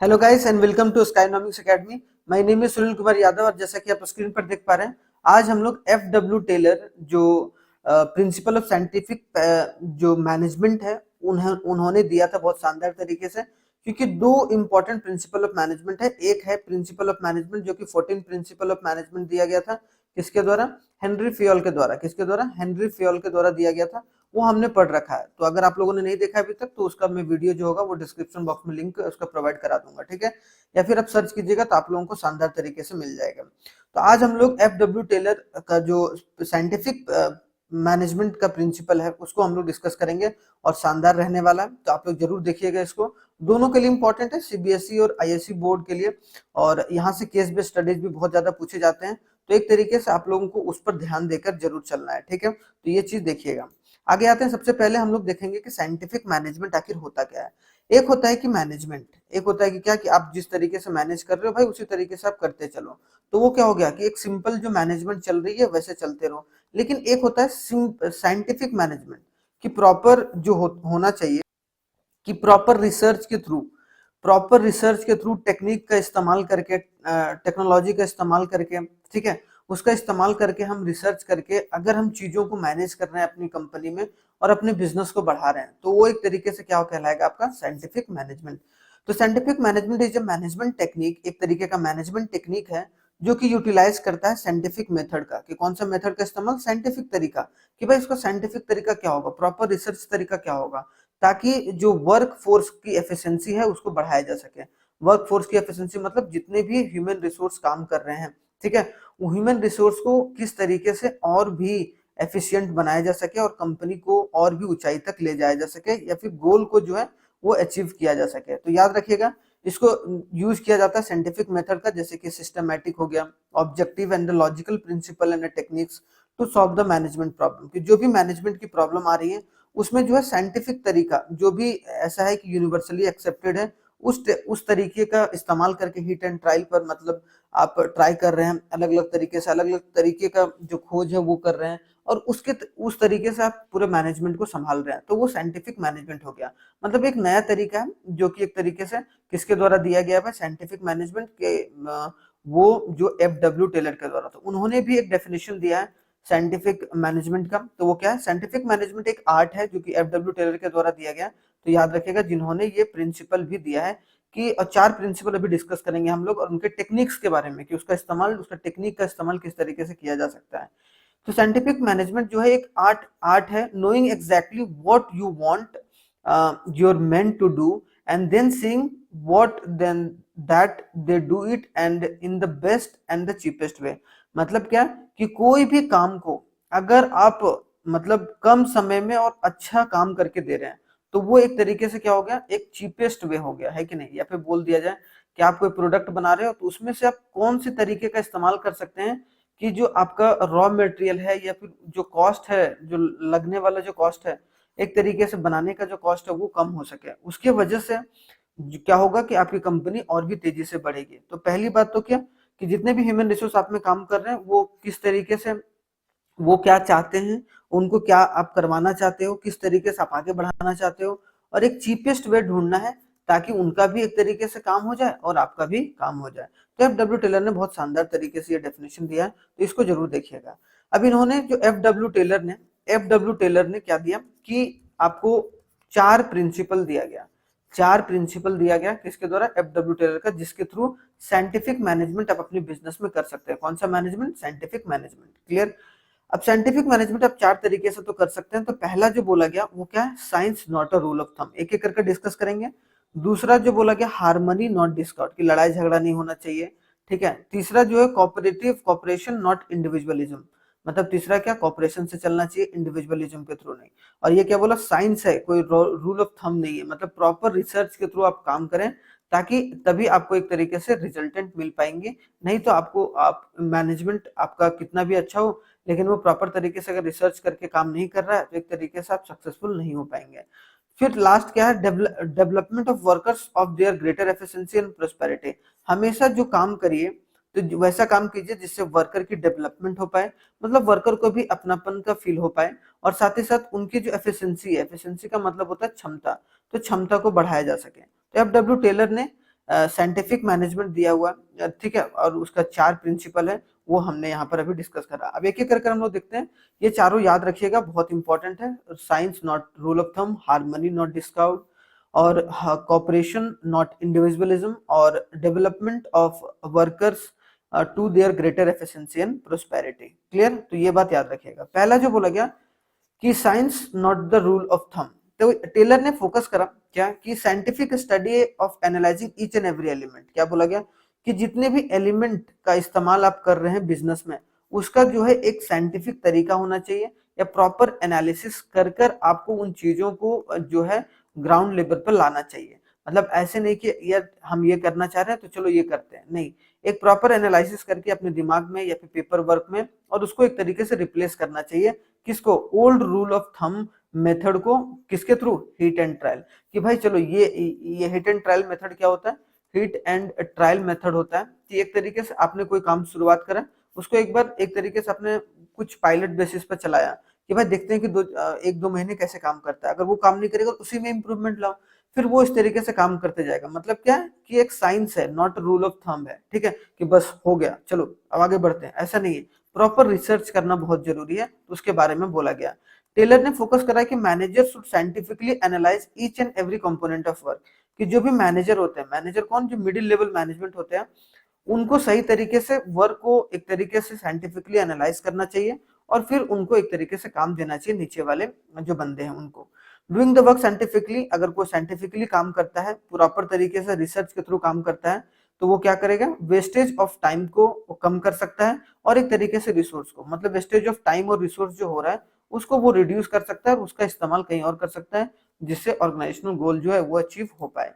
Hello guys and welcome to Skynomics academy. My name is Sunil Kumar Yadav और जैसा कि आप स्क्रीन पर देख पा रहे हैं, आज हम लोग एफ डब्ल्यू टेलर जो प्रिंसिपल ऑफ साइंटिफिक जो मैनेजमेंट है उन्होंने दिया था बहुत शानदार तरीके से। क्योंकि दो इंपॉर्टेंट प्रिंसिपल ऑफ मैनेजमेंट है, एक है प्रिंसिपल ऑफ मैनेजमेंट जो कि 14 प्रिंसिपल ऑफ मैनेजमेंट दिया गया था किसके द्वारा, हेनरी फियोल के द्वारा। किसके द्वारा? हेनरी फियोल के द्वारा दिया गया था। वो हमने पढ़ रखा है, तो अगर आप लोगों ने नहीं देखा अभी तक तो उसका मैं वीडियो जो होगा वो डिस्क्रिप्शन बॉक्स में लिंक उसका प्रोवाइड करा दूंगा, ठीक है। या फिर आप सर्च कीजिएगा तो आप लोगों को शानदार तरीके से मिल जाएगा। तो आज हम लोग एफ डब्ल्यू टेलर का जो साइंटिफिक मैनेजमेंट का प्रिंसिपल है उसको हम लोग डिस्कस करेंगे और शानदार रहने वाला है, तो आप लोग जरूर देखिएगा इसको। दोनों के लिए इंपॉर्टेंट है, सीबीएसई और आईएससी बोर्ड के लिए, और यहाँ से केस बेस्ड स्टडीज भी बहुत ज्यादा पूछे जाते हैं। तो एक तरीके से आप लोगों को उस पर ध्यान देकर जरूर चलना है, ठीक है। तो ये चीज देखिएगा। आगे आते हैं, सबसे पहले हम लोग देखेंगे कि साइंटिफिक मैनेजमेंट आखिर होता क्या है। एक होता है कि मैनेजमेंट, एक होता है कि क्या कि आप जिस तरीके से मैनेज कर रहे हो भाई उसी तरीके से आप करते चलो। तो वो क्या हो गया कि एक सिंपल जो मैनेजमेंट चल रही है वैसे चलते रहो। लेकिन एक होता है साइंटिफिक मैनेजमेंट कि प्रॉपर जो होना चाहिए कि प्रॉपर रिसर्च के थ्रू टेक्निक का इस्तेमाल करके, टेक्नोलॉजी का इस्तेमाल करके, ठीक है, उसका इस्तेमाल करके हम रिसर्च करके अगर हम चीजों को मैनेज कर रहे हैं अपनी कंपनी में और अपने बिजनेस को बढ़ा रहे हैं तो वो एक तरीके से क्या कहलाएगा आपका साइंटिफिक मैनेजमेंट। तो scientific management is a management technique, एक तरीके का मैनेजमेंट टेक्निक है जो कि यूटिलाइज करता है साइंटिफिक मेथड का। कि कौन सा मेथड का इस्तेमाल? साइंटिफिक तरीका। कि भाई इसका साइंटिफिक तरीका क्या होगा, प्रॉपर रिसर्च तरीका क्या होगा, ताकि जो वर्क फोर्स की एफिशिएंसी है उसको बढ़ाया जा सके। वर्क फोर्स की एफिशिएंसी मतलब जितने भी ह्यूमन रिसोर्स काम कर रहे हैं, ठीक है, वो ह्यूमन रिसोर्स को किस तरीके से और भी एफिशिएंट बनाया जा सके और कंपनी को और भी ऊंचाई तक ले जाया जा सके, या फिर गोल को जो है वो अचीव किया जा सके। तो याद रखिएगा, इसको यूज किया जाता है साइंटिफिक मेथड का, जैसे कि सिस्टमैटिक हो गया, objective and logical principle and techniques to solve the management problem. कि जो भी मैनेजमेंट की प्रॉब्लम आ रही है उसमें जो है साइंटिफिक तरीका जो भी ऐसा है कि यूनिवर्सली एक्सेप्टेड है, उस तरीके का इस्तेमाल करके हिट एंड ट्रायल पर, मतलब आप ट्राई कर रहे हैं अलग अलग तरीके से, अलग अलग तरीके का जो खोज है वो कर रहे हैं और उस तरीके से आप पूरे मैनेजमेंट को संभाल रहे हैं, तो वो साइंटिफिक मैनेजमेंट हो गया। मतलब एक नया तरीका है जो कि एक तरीके से किसके द्वारा दिया गया है? साइंटिफिक मैनेजमेंट के वो जो एफ डब्ल्यू टेलर के द्वारा। तो उन्होंने भी एक डेफिनेशन दिया है साइंटिफिक मैनेजमेंट का। तो वो क्या है? साइंटिफिक मैनेजमेंट एक आर्ट है जो कि एफ डब्ल्यू टेलर के द्वारा दिया गया। तो याद रखिएगा जिन्होंने ये प्रिंसिपल भी दिया है कि, और चार प्रिंसिपल अभी डिस्कस करेंगे हम लोग और उनके टेक्निक्स के बारे में कि उसका इस्तेमाल, उसका टेक्निक का इस्तेमाल किस तरीके से किया जा सकता है। तो साइंटिफिक मैनेजमेंट जो है एक आर्ट है, knowing exactly what you want your men to do and then seeing what then that they do it and in the best and the cheapest way. मतलब क्या कि कोई भी काम को अगर आप मतलब कम समय में और अच्छा काम करके दे रहे हैं तो वो एक तरीके से क्या हो गया, एक चीपेस्ट वे हो गया, है कि नहीं। या फिर बोल दिया जाए कि आप कोई प्रोडक्ट बना रहे हो तो उसमें से आप कौन से तरीके का इस्तेमाल कर सकते हैं कि जो आपका रॉ मटेरियल है या फिर जो कॉस्ट है, जो लगने वाला जो कॉस्ट है, एक तरीके से बनाने का जो कॉस्ट है वो कम हो सके। उसके वजह से क्या होगा कि आपकी कंपनी और भी तेजी से बढ़ेगी। तो पहली बात तो क्या कि जितने भी ह्यूमन रिसोर्स आप में काम कर रहे हैं वो किस तरीके से, वो क्या चाहते हैं, उनको क्या आप करवाना चाहते हो, किस तरीके से आप आगे बढ़ाना चाहते हो, और एक चीपेस्ट वे ढूंढना है ताकि उनका भी एक तरीके से काम हो जाए और आपका भी काम हो जाए। तो एफ डब्ल्यू टेलर ने बहुत शानदार तरीके से ये डेफिनेशन दिया है, तो इसको जरूर देखिएगा। अब इन्होंने जो एफ डब्ल्यू टेलर ने क्या दिया कि आपको चार प्रिंसिपल दिया गया, चार प्रिंसिपल दिया गया किसके द्वारा? एफ डब्ल्यू टेलर का, जिसके थ्रू साइंटिफिक मैनेजमेंट आप अपनी बिजनेस में कर सकते हैं। कौन सा मैनेजमेंट? Scientific management. क्लियर? अब साइंटिफिक मैनेजमेंट आप चार तरीके से तो कर सकते हैं। तो पहला जो बोला गया वो क्या है? Science not a rule of thumb. एक एक करके डिस्कस करेंगे। दूसरा जो बोला गया, हार्मनी नॉट डिस्कॉर्ड, की लड़ाई झगड़ा नहीं होना चाहिए, ठीक है। तीसरा जो है कोऑपरेटिव कॉपरेशन नॉट इंडिविजुअलिज्म, मतलब तीसरा क्या, कॉपरेशन से चलना चाहिए, इंडिविजुअलिज्म के थ्रू नहीं। और ये क्या बोला? साइंस है, कोई रूल ऑफ थंब नहीं है, मतलब प्रॉपर रिसर्च के थ्रू आप काम करें ताकि तभी आपको एक तरीके से रिजल्टेंट मिल पाएंगे। नहीं तो आपको आप मैनेजमेंट आपका कितना भी अच्छा हो लेकिन वो प्रॉपर तरीके से अगर रिसर्च करके काम नहीं कर रहा है तो एक तरीके से आप सक्सेसफुल नहीं हो पाएंगे। फिर लास्ट क्या है? Development of workers of their greater efficiency and prosperity. हमेशा जो काम करिए तो वैसा काम कीजिए जिससे वर्कर की डेवलपमेंट हो पाए, मतलब वर्कर को भी अपनापन का फील हो पाए, और साथ ही साथ उनकी जो एफिशिएंसी है, एफिशिएंसी का मतलब होता है क्षमता, तो क्षमता को बढ़ाया जा सके। तो एफ डब्ल्यू टेलर ने साइंटिफिक मैनेजमेंट दिया हुआ है, ठीक है, और उसका 4 प्रिंसिपल है, वो हमने यहाँ पर अभी डिस्कस करा। अब एक-एक करके हम लोग देखते हैं, ये चारों याद रखिएगा, बहुत इंपॉर्टेंट है। Science not rule of thumb, harmony not discount, और कोऑपरेशन नॉट इंडिविजुअलिज्म, और development of workers to their greater efficiency and prosperity. Clear? तो ये बात याद रखिएगा। पहला जो बोला गया कि science not the rule of thumb, तो टेलर ने फोकस करा क्या कि scientific study of analysing each and every element. क्या बोला गया कि जितने भी एलिमेंट का इस्तेमाल आप कर रहे हैं बिजनेस में, उसका जो है एक साइंटिफिक तरीका होना चाहिए, या प्रॉपर एनालिसिस कर कर आपको उन चीजों को जो है ग्राउंड लेवल पर लाना चाहिए। मतलब ऐसे नहीं कि यार हम ये करना चाह रहे हैं तो चलो ये करते हैं, नहीं, एक प्रॉपर एनालिसिस करके अपने दिमाग में या फिर पेपर वर्क में, और उसको एक तरीके से रिप्लेस करना चाहिए। किसको? Old rule of thumb method को। किसके थ्रू? Hit and trial. कि भाई चलो ये हिट एंड ट्रायल मेथड क्या होता है? हिट एंड ट्रायल मेथड होता है कि एक तरीके से आपने कोई काम शुरुआत करा, उसको एक बार एक तरीके से आपने कुछ पायलट बेसिस पर चलाया कि भाई देखते हैं कि 1-2 महीने कैसे काम करता है। अगर वो काम नहीं करेगा उसी में इंप्रूवमेंट लाओ, फिर वो इस तरीके से काम करते जाएगा। मतलब क्या है कि एक साइंस है, नॉट रूल ऑफ थंब है, ठीक है, कि बस हो गया चलो अब आगे बढ़ते हैं, ऐसा नहीं है। प्रॉपर रिसर्च करना बहुत जरूरी है, तो उसके बारे में बोला गया। टेलर ने फोकस करा कि manager should scientifically analyse each and every component of work. कि जो भी मैनेजर होते हैं, मैनेजर कौन? जो मिडिल लेवल मैनेजमेंट होते हैं, उनको सही तरीके से वर्क को एक तरीके से साइंटिफिकली एनालाइज करना चाहिए, और फिर उनको एक तरीके से काम देना चाहिए नीचे वाले जो बंदे हैं उनको। डूइंग द वर्क साइंटिफिकली, अगर कोई साइंटिफिकली काम करता है, प्रॉपर तरीके से रिसर्च के थ्रू काम करता है, तो वो क्या करेगा? वेस्टेज ऑफ टाइम को कम कर सकता है, और एक तरीके से रिसोर्स को, मतलब वेस्टेज ऑफ टाइम और रिसोर्स जो हो रहा है उसको वो रिड्यूस कर सकता है, और उसका इस्तेमाल कहीं और कर सकता है, जिससे ऑर्गेनाइजेशनल गोल जो है वो अचीव हो पाए।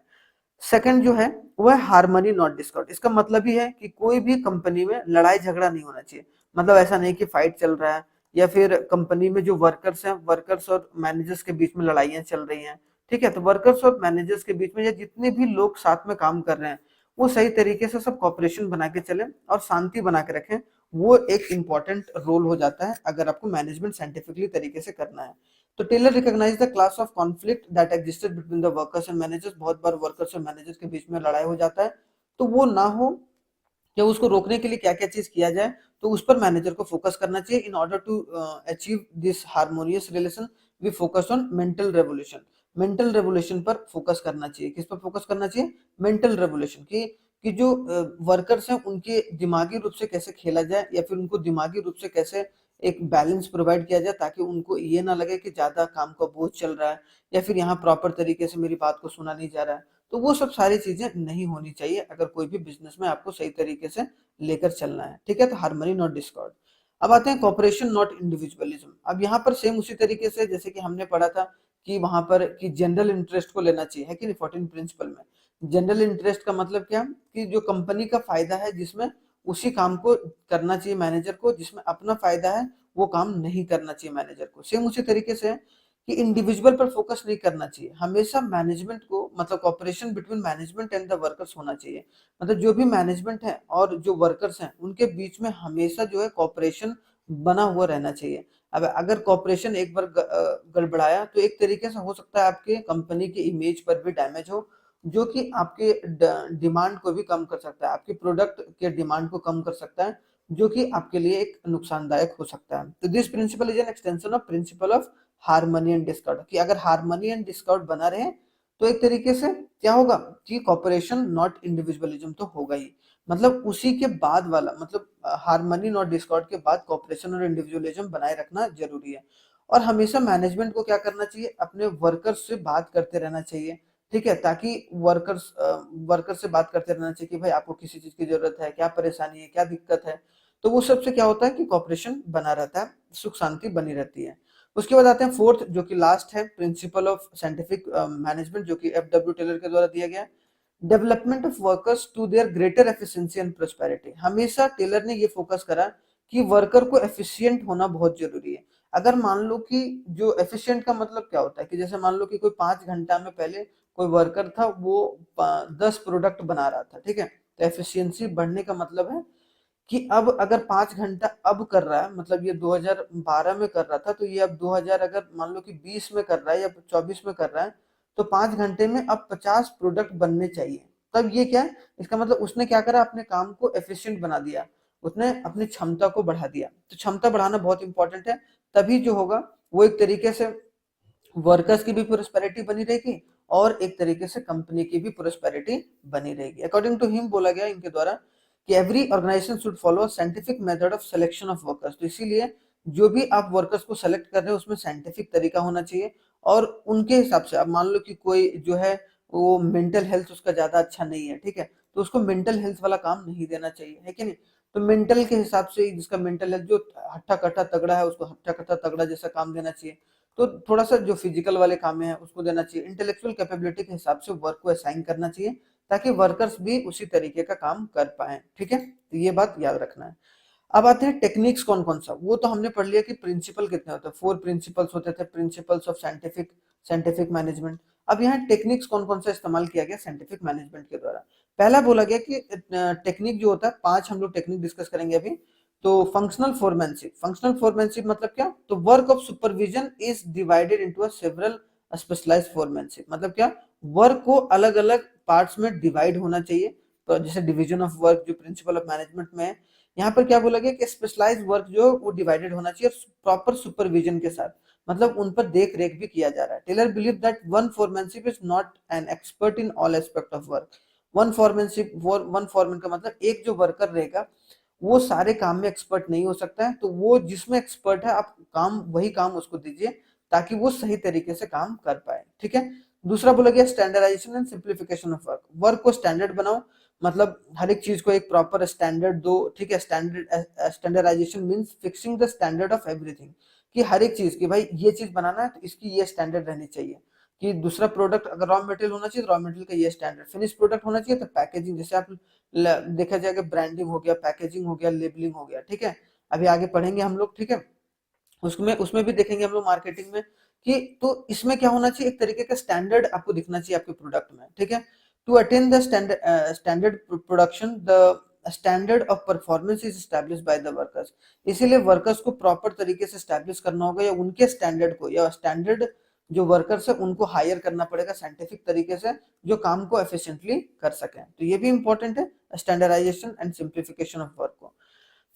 सेकंड जो है वो है हार्मनी नॉट डिस्कॉर्ड। इसका मतलब ही है कि कोई भी कंपनी में लड़ाई झगड़ा नहीं होना चाहिए। मतलब ऐसा नहीं कि फाइट चल रहा है, या फिर कंपनी में जो वर्कर्स हैं, वर्कर्स और मैनेजर्स के बीच में लड़ाइयां चल रही हैं, ठीक है, तो वर्कर्स और मैनेजर्स के बीच में, या जितने भी लोग साथ में काम कर रहे हैं, वो सही तरीके से सब कॉपरेशन बना के चले और शांति बना के रखें। वो एक इंपॉर्टेंट रोल हो जाता है अगर आपको मैनेजमेंट साइंटिफिकली तरीके से करना है। तो Taylor recognise the class of conflict that existed between the workers and managers. बहुत बार वर्कर्स और मैनेजर्स के बीच में लड़ाई हो जाता है, तो वो ना हो, या उसको रोकने के लिए क्या क्या चीज किया जाए, तो उस पर मैनेजर को फोकस करना चाहिए। In order to achieve this harmonious relation we focus on mental revolution. Mental revolution पर फोकस करना चाहिए। किस पर फोकस करना चाहिए? मेंटल रेवोल्यूशन की, कि जो वर्कर्स हैं उनके दिमागी रूप से कैसे खेला जाए, या फिर उनको दिमागी रूप से कैसे एक बैलेंस प्रोवाइड किया जाए, ताकि उनको ये ना लगे कि ज्यादा काम का बोझ चल रहा है, या फिर यहाँ प्रॉपर तरीके से मेरी बात को सुना नहीं जा रहा है। तो वो सब सारी चीजें नहीं होनी चाहिए अगर कोई भी बिजनेस में आपको सही तरीके से लेकर चलना है, ठीक है। तो हार्मनी नॉट डिस्कॉर्ड। अब आते हैं कॉपरेशन नॉट इंडिविजुअलिज्म। अब यहाँ पर सेम उसी तरीके से जैसे कि हमने पढ़ा था कि वहां पर कि जनरल इंटरेस्ट को लेना चाहिए, है कि नहीं, 14 प्रिंसिपल में। जनरल इंटरेस्ट का मतलब क्या? कि जो कंपनी का फायदा है, जिसमें उसी काम को करना चाहिए मैनेजर को, जिसमें अपना फायदा है वो काम नहीं करना चाहिए मैनेजर को। सेम उसी तरीके से कि इंडिविजुअल पर फोकस नहीं करना चाहिए, हमेशा मैनेजमेंट को, मतलब cooperation between management and the workers होना चाहिए। मतलब जो भी मैनेजमेंट है और जो वर्कर्स हैं उनके बीच में हमेशा जो है कॉपरेशन बना हुआ रहना चाहिए। अब अगर कॉपरेशन एक बार गड़बड़ाया, तो एक तरीके से हो सकता है आपके कंपनी के इमेज पर भी डैमेज हो, जो कि आपके डिमांड को भी कम कर सकता है, आपके प्रोडक्ट के डिमांड को कम कर सकता है, जो कि आपके लिए एक नुकसानदायक हो सकता है। तो this principle is an extension of principle of harmony and Discord. कि अगर हार्मनी एंड डिस्कॉर्ड बना रहे, तो एक तरीके से क्या होगा कि कॉपरेशन नॉट इंडिविजुअलिज्म तो होगा ही। मतलब उसी के बाद वाला, मतलब हार्मनी नॉट डिस्कॉर्ड के बाद कॉपरेशन और इंडिविजुअलिज्म बनाए रखना जरूरी है। और हमेशा मैनेजमेंट को क्या करना चाहिए? अपने वर्कर्स से बात करते रहना चाहिए, ठीक है, ताकि वर्कर्स से बात करते रहना चाहिए कि भाई आपको किसी चीज की जरूरत है, क्या परेशानी है, क्या दिक्कत है। तो वो सबसे क्या होता है कि कॉपरेशन बना रहता है, सुख शांति बनी रहती है। उसके बाद आते हैं फोर्थ, जो कि लास्ट है, प्रिंसिपल ऑफ साइंटिफिक मैनेजमेंट, जो कि एफ.डब्ल्यू. टेलर के द्वारा दिया गया। Development of workers to their greater efficiency and prosperity. हमेशा टेलर ने ये फोकस करा कि वर्कर को एफिशिएंट होना बहुत जरूरी है। अगर मान लो कि जो एफिशिएंट का मतलब क्या होता है, कि जैसे मान लो कि कोई 5 घंटा में पहले कोई वर्कर था, वो 10 प्रोडक्ट बना रहा था, ठीक है, तो एफिशिएंसी बढ़ने का मतलब है कि अब अगर 5 घंटा अब कर रहा है, मतलब ये 2012 में कर रहा था, तो ये अब 2000 अगर मान लो कि 20 में कर रहा है या 24 में कर रहा है, तो 5 घंटे में अब 50 प्रोडक्ट बनने चाहिए, तब ये क्या है, इसका मतलब उसने क्या करा, अपने काम को एफिशिएंट बना दिया, उसने अपनी क्षमता को बढ़ा दिया। तो क्षमता बढ़ाना बहुत इंपॉर्टेंट है, तभी जो होगा वो एक तरीके से वर्कर्स की भी प्रोस्पेरिटी बनी रहेगी और एक तरीके से कंपनी की भी प्रोस्पेरिटी बनी रहेगी। अकॉर्डिंग टू हिम बोला गया इनके द्वारा कि every organisation should follow scientific method of selection of workers. तो इसीलिए जो भी आप वर्कर्स को सेलेक्ट कर रहे हो उसमें साइंटिफिक तरीका होना चाहिए और उनके हिसाब से। अब मान लो कि कोई जो है वो मेंटल हेल्थ उसका ज्यादा अच्छा नहीं है, ठीक है, तो उसको मेंटल हेल्थ वाला काम नहीं देना चाहिए, है कि नहीं। तो मेंटल के हिसाब से जिसका मेंटल हेल्थ जो हट्टा कट्टा तगड़ा है उसको हट्टा कट्टा तगड़ा जैसा काम देना चाहिए। तो थोड़ा सा जो फिजिकल वाले काम है उसको देना चाहिए। इंटेलेक्चुअल कैपेबिलिटी के हिसाब से वर्क को असाइन करना चाहिए ताकि वर्कर्स भी उसी तरीके का काम कर पाए, ठीक है। तो ये बात याद रखना है। अब आते हैं टेक्निक्स कौन कौन सा, वो तो हमने पढ़ लिया कि प्रिंसिपल कितने होते हैं, 4 प्रिंसिपल्स होते थे, प्रिंसिपल्स ऑफ साइंटिफिक मैनेजमेंट। अब यहाँ टेक्निक्स कौन कौन सा इस्तेमाल किया गया साइंटिफिक मैनेजमेंट के द्वारा। पहला बोला गया कि टेक्निक जो होता है, 5 हम लोग टेक्निक डिस्कस करेंगे अभी। तो फंक्शनल फोरमैनशिप मतलब क्या, तो work of supervision is divided into a several specialised foremanship. मतलब क्या, वर्क को अलग अलग पार्ट्स में डिवाइड होना चाहिए। तो जैसे डिवीजन ऑफ वर्क जो प्रिंसिपल ऑफ मैनेजमेंट में है, यहाँ पर क्या बोला गया कि स्पेशलाइज्ड वर्क जो वो डिवाइडेड होना चाहिए प्रॉपर सुपरविजन के साथ, मतलब उन पर देख रेख भी किया जा रहा है। Taylor believe that one foremanship is not an expert in all aspect of work. One foreman का मतलब एक जो वर्कर रहेगा वो सारे काम में एक्सपर्ट नहीं हो सकता है, तो वो जिसमें एक्सपर्ट है आप काम वही काम उसको दीजिए ताकि वो सही तरीके से काम कर पाए, ठीक है। दूसरा बोला गया standardisation and simplification of work. Work को स्टैंडर्ड बनाओ, मतलब हर एक चीज को एक प्रॉपर स्टैंडर्ड दो, ठीक है। Standardisation means fixing the standard of everything, कि हर एक चीज की भाई ये चीज बनाना है तो इसकी ये स्टैंडर्ड रहनी चाहिए। कि दूसरा प्रोडक्ट अगर रॉ मटेरियल होना चाहिए तो रॉ मटेरियल का ये स्टैंडर्ड, फिनिश प्रोडक्ट होना चाहिए तो पैकेजिंग, जैसे आप देखा जाएगा ब्रांडिंग हो गया, पैकेजिंग हो गया, लेबलिंग हो गया, ठीक है। अभी आगे पढ़ेंगे हम लोग, ठीक है। उसमें उसमें भी देखेंगे हम लोग मार्केटिंग में कि तो इसमें क्या होना चाहिए, एक तरीके का स्टैंडर्ड आपको दिखना चाहिए आपके प्रोडक्ट में, ठीक है। To attain the standard production, the standard of performance is establish by the workers. इसीलिए वर्कर्स को प्रॉपर तरीके से एस्टैब्लिश करना होगा, या उनके स्टैंडर्ड को, या स्टैंडर्ड जो वर्कर्स है उनको हायर करना पड़ेगा साइंटिफिक तरीके से, जो काम को एफिशिएंटली कर सकें। तो ये भी इंपॉर्टेंट है, standardisation and simplification of work को।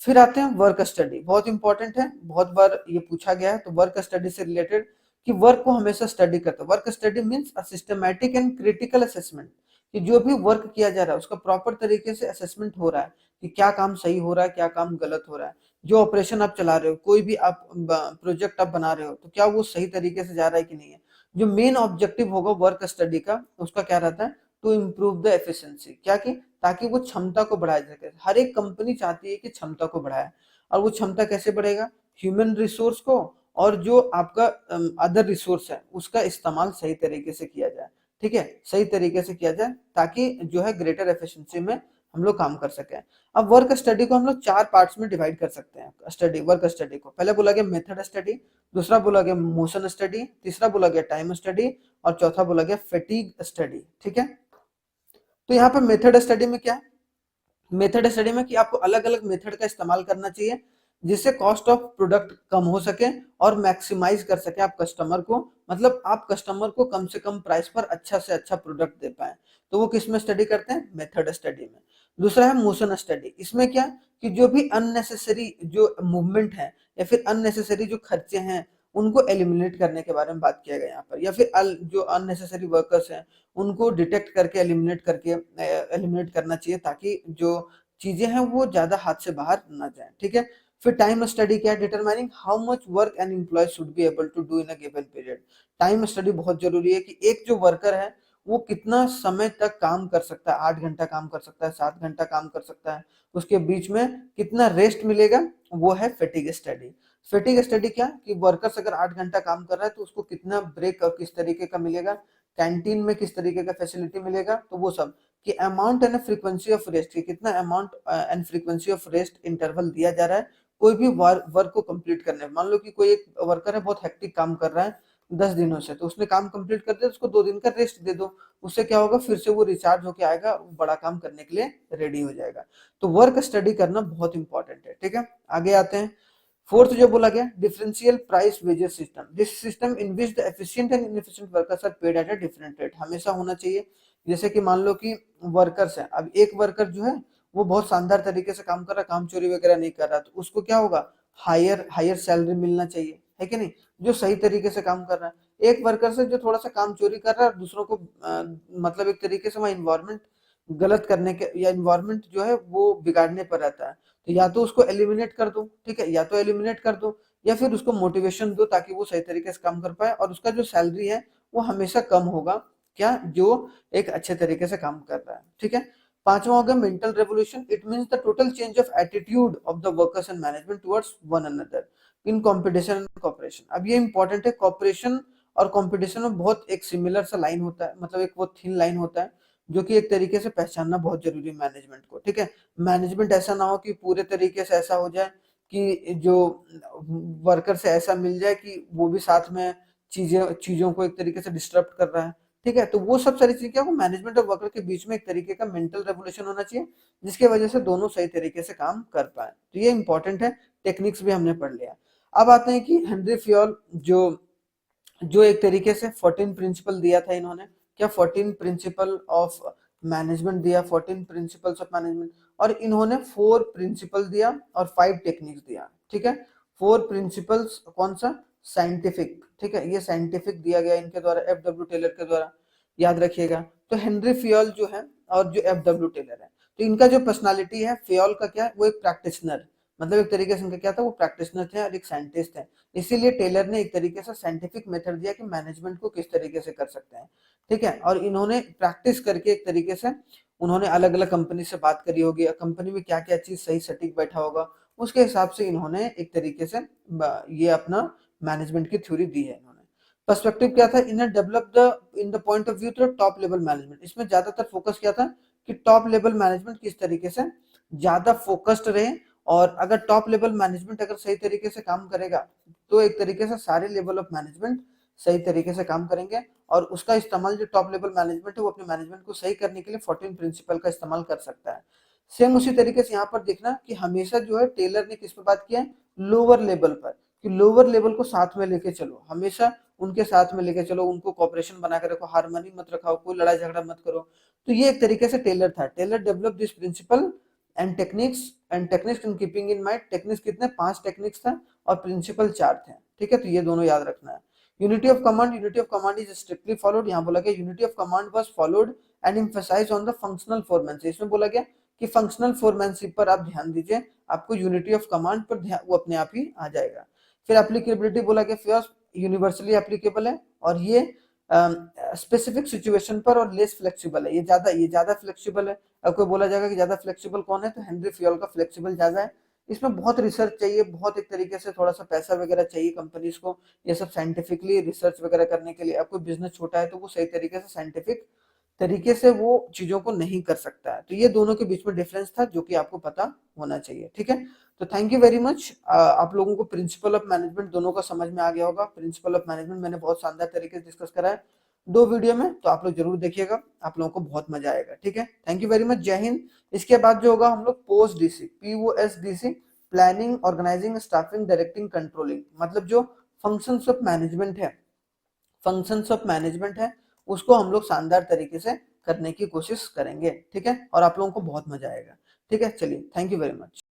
फिर आते हैं वर्क स्टडी, बहुत इंपॉर्टेंट है, बहुत बार ये पूछा गया है। तो वर्क स्टडी से रिलेटेड कि वर्क को हमेशा स्टडी करते हैं। Work study means a systematic and critical assessment, कि जो भी वर्क किया जा रहा है उसका प्रॉपर तरीके से असेसमेंट हो रहा है कि क्या काम सही हो रहा है, क्या काम गलत हो रहा है। जो ऑपरेशन आप चला रहे हो, कोई भी आप प्रोजेक्ट आप बना रहे हो, तो क्या वो सही तरीके से जा रहा है कि नहीं है। जो मेन ऑब्जेक्टिव होगा वर्क स्टडी का, उसका क्या रहता है, टू इम्प्रूव द एफिशिएंसी, क्या की, ताकि वो क्षमता को बढ़ाया जा सके। हर एक कंपनी चाहती है कि क्षमता को बढ़ाए, और वो क्षमता कैसे बढ़ेगा, ह्यूमन रिसोर्स को और जो आपका अदर रिसोर्स है उसका इस्तेमाल सही तरीके से किया जाए, ठीक है, सही तरीके से किया जाए ताकि जो है ग्रेटर एफिशिएंसी में हम लोग काम कर सकें। अब वर्क स्टडी को हम लोग 4 पार्ट्स में डिवाइड कर सकते हैं। वर्क स्टडी को पहले बोला गया मेथड स्टडी, दूसरा बोला गया मोशन स्टडी, तीसरा बोला गया टाइम स्टडी, और चौथा बोला गया फैटिग स्टडी, ठीक है। तो यहाँ पे मेथड स्टडी में क्या है, मेथड स्टडी में कि आपको अलग अलग मेथड का इस्तेमाल करना चाहिए जिससे कॉस्ट ऑफ प्रोडक्ट कम हो सके और मैक्सिमाइज कर सके आप कस्टमर को, मतलब आप कस्टमर को कम से कम प्राइस पर अच्छा से अच्छा प्रोडक्ट दे पाए। तो वो किस में स्टडी करते हैं, मेथड स्टडी में। दूसरा है मोशन स्टडी, इसमें क्या कि जो भी अननेसेसरी जो मूवमेंट है या फिर अननेसेसरी जो खर्चे हैं उनको एलिमिनेट करने के बारे में बात किया गया यहाँ पर, या फिर जो अननेसेसरी वर्कर्स हैं उनको डिटेक्ट करके एलिमिनेट करना चाहिए ताकि जो चीजें हैं वो ज्यादा हाथ से बाहर ना जाए, ठीक है। फिर टाइम स्टडी क्या है, determining how much work an employ should be able to do in a given period. Time study बहुत जरूरी है कि एक जो वर्कर है वो कितना समय तक काम कर सकता है, 8 घंटा काम कर सकता है, 7 घंटा काम कर सकता है, उसके बीच में कितना रेस्ट मिलेगा, वो है फेटिग स्टडी। फेटिग स्टडी क्या कि वर्कर्स अगर 8 घंटा काम कर रहा है तो उसको कितना ब्रेक और किस तरीके का मिलेगा, कैंटीन में किस तरीके का फैसिलिटी मिलेगा, तो वो सब कि amount and frequency of rest, कि कितना amount and frequency of rest interval दिया जा रहा है कोई भी वर्क को कंप्लीट करने में। मान लो कि कोई एक वर्कर है बहुत हेक्टिक काम कर रहा है 10 दिनों से, तो उसने काम कंप्लीट कर दिया, उसको 2 दिन का रेस्ट दे दो, उससे क्या होगा, फिर से वो रिचार्ज होके आएगा, बड़ा काम करने के लिए रेडी हो जाएगा। तो वर्क स्टडी करना बहुत इंपॉर्टेंट है, ठीक है। आगे आते हैं, फोर्थ जो बोला गया differential price wages system, this system in which the efficient and inefficient workers are paid at a different rate. हमेशा होना चाहिए जैसे कि मान लो कि वर्कर्स है, अब एक वर्कर जो है वो बहुत शानदार तरीके से काम कर रहा है, काम चोरी वगैरह नहीं कर रहा, तो उसको क्या होगा, हायर हायर सैलरी मिलना चाहिए, है कि नहीं, जो सही तरीके से काम कर रहा है। एक वर्कर से जो थोड़ा सा काम चोरी कर रहा है, दूसरों को मतलब एक तरीके से वहाँ इन्वायरमेंट गलत करने के या इन्वायरमेंट जो है वो बिगाड़ने पर रहता है, तो या तो उसको एलिमिनेट कर दो, ठीक है, या तो एलिमिनेट कर दो, या फिर उसको मोटिवेशन दो ताकि वो सही तरीके से काम कर पाए, और उसका जो सैलरी है वो हमेशा कम होगा, क्या, जो एक अच्छे तरीके से काम कर रहा है, ठीक है। पांचवा हो गया mental revolution, it means the total change of attitude of the workers and management towards one another in competition and cooperation. अब ये इंपॉर्टेंट है, कोऑपरेशन और कंपटीशन में बहुत एक सिमिलर सा लाइन होता है, मतलब एक वो थिन लाइन होता है, जो कि एक तरीके से पहचानना बहुत जरूरी है मैनेजमेंट को, ठीक है। मैनेजमेंट ऐसा ना हो कि पूरे तरीके से ऐसा हो जाए कि जो वर्कर से ऐसा मिल जाए कि वो भी साथ में चीजों को एक तरीके से डिस्टर्ब कर रहा है, ठीक है। तो वो सब सारी चीजें क्या हो, मैनेजमेंट और वर्कर के बीच में एक तरीके का मेंटल रेवोल्यूशन होना चाहिए, जिसकी वजह से दोनों सही तरीके से काम कर पाए, तो ये इंपॉर्टेंट है। टेक्निक्स भी हमने पढ़ लिया। अब आते हैं कि हेनरी फ्योल जो जो एक तरीके से 14 प्रिंसिपल दिया था इन्होंने, क्या 14 प्रिंसिपल ऑफ मैनेजमेंट दिया, 14 प्रिंसिपल्स ऑफ मैनेजमेंट, और इन्होंने 4 प्रिंसिपल दिया और 5 टेक्निक्स दिया, ठीक है। 4 प्रिंसिपल्स कौन सा, साइंटिफिक, ठीक है, ये साइंटिफिक दिया गया इनके द्वारा, एफ डब्ल्यू टेलर के द्वारा, याद रखिएगा। तो हेनरी फ्योल जो है और जो एफ डब्ल्यू टेलर है, तो इनका जो पर्सनालिटी है, फ्योल का क्या है, वो एक प्रैक्टिशनर, मतलब एक तरीके से इनका क्या था, वो प्रैक्टिशनर थे और एक साइंटिस्ट है। इसीलिए टेलर ने एक तरीके से साइंटिफिक मेथड दिया कि मैनेजमेंट को किस तरीके से कर सकते हैं, ठीक है। और इन्होंने प्रैक्टिस करके एक तरीके से उन्होंने अलग अलग कंपनी से बात करी होगी, कंपनी में क्या क्या चीज सही सटीक बैठा होगा, उसके हिसाब से इन्होंने एक तरीके से ये अपना मैनेजमेंट की थ्योरी दी है इन्होंने। पर्सपेक्टिव क्या था, इन्हें develop the in the point of view through top level management, इसमें ज्यादातर फोकस क्या था कि टॉप लेवल मैनेजमेंट किस तरीके से ज्यादा फोकस्ड रहे, और अगर टॉप लेवल मैनेजमेंट अगर सही तरीके से काम करेगा तो एक तरीके से सारे लेवल ऑफ मैनेजमेंट सही तरीके से काम करेंगे, और उसका इस्तेमाल जो टॉप लेवल मैनेजमेंट है वो अपने मैनेजमेंट को सही करने के लिए 14 प्रिंसिपल का इस्तेमाल कर सकता है। सेम उसी तरीके से यहाँ पर देखना कि हमेशा जो है टेलर ने किस पर बात किया है, लोअर लेवल पर, कि लोअर लेवल को साथ में लेके चलो, हमेशा उनके साथ में लेके चलो, उनको कॉपरेशन बना के रखो, हारमोनी मत रखाओ, कोई लड़ाई झगड़ा मत करो। तो ये एक तरीके से टेलर था, Taylor develop this principle and techniques in keeping in mind, techniques कितने, 5 टेक्निक्स था और प्रिंसिपल 4 थे, ठीक है। तो ये दोनों याद रखना है। Unity of command is strictly followed, यहाँ बोला गया unity of command was followed and emphasise on the functional foremanship, इसमें बोला गया कि फंक्शनल फोरमैनशिप पर आप ध्यान दीजिए, आपको यूनिटी ऑफ कमांड पर ध्यान वो अपने आप ही आ जाएगा। फिर एप्लीकेबिलिटी बोला गया, फिर यूनिवर्सली एप्लीकेबल है, और ये स्पेसिफिक सिचुएशन पर और लेस फ्लेक्सिबल है, ये ज्यादा फ्लेक्सिबल है। अब कोई बोला जाएगा कि ज्यादा फ्लेक्सिबल कौन है, तो हेनरी फ्योल का फ्लेक्सिबल ज्यादा है। इसमें बहुत रिसर्च चाहिए, बहुत एक तरीके से थोड़ा सा पैसा वगैरह चाहिए कंपनीज को, ये सब साइंटिफिकली रिसर्च वगैरह करने के लिए। अब कोई बिजनेस छोटा है तो वो सही तरीके से साइंटिफिक तरीके से वो चीजों को नहीं कर सकता है, तो ये दोनों के बीच में डिफरेंस था जो कि आपको पता होना चाहिए, ठीक है। तो थैंक यू वेरी मच, आप लोगों को प्रिंसिपल ऑफ मैनेजमेंट दोनों का समझ में आ गया होगा। प्रिंसिपल ऑफ मैनेजमेंट मैंने बहुत शानदार तरीके से डिस्कस करा है 2 वीडियो में, तो आप लोग जरूर देखिएगा, आप लोगों को बहुत मजा आएगा, ठीक है। थैंक यू वेरी मच, जय हिंद। इसके बाद जो होगा हम लोग post DC, POSDC, planning organising staffing directing controlling, मतलब जो फंक्शंस ऑफ मैनेजमेंट है, उसको हम लोग शानदार तरीके से करने की कोशिश करेंगे, ठीक है, और आप लोगों को बहुत मजा आएगा, ठीक है। चलिए, थैंक यू वेरी मच।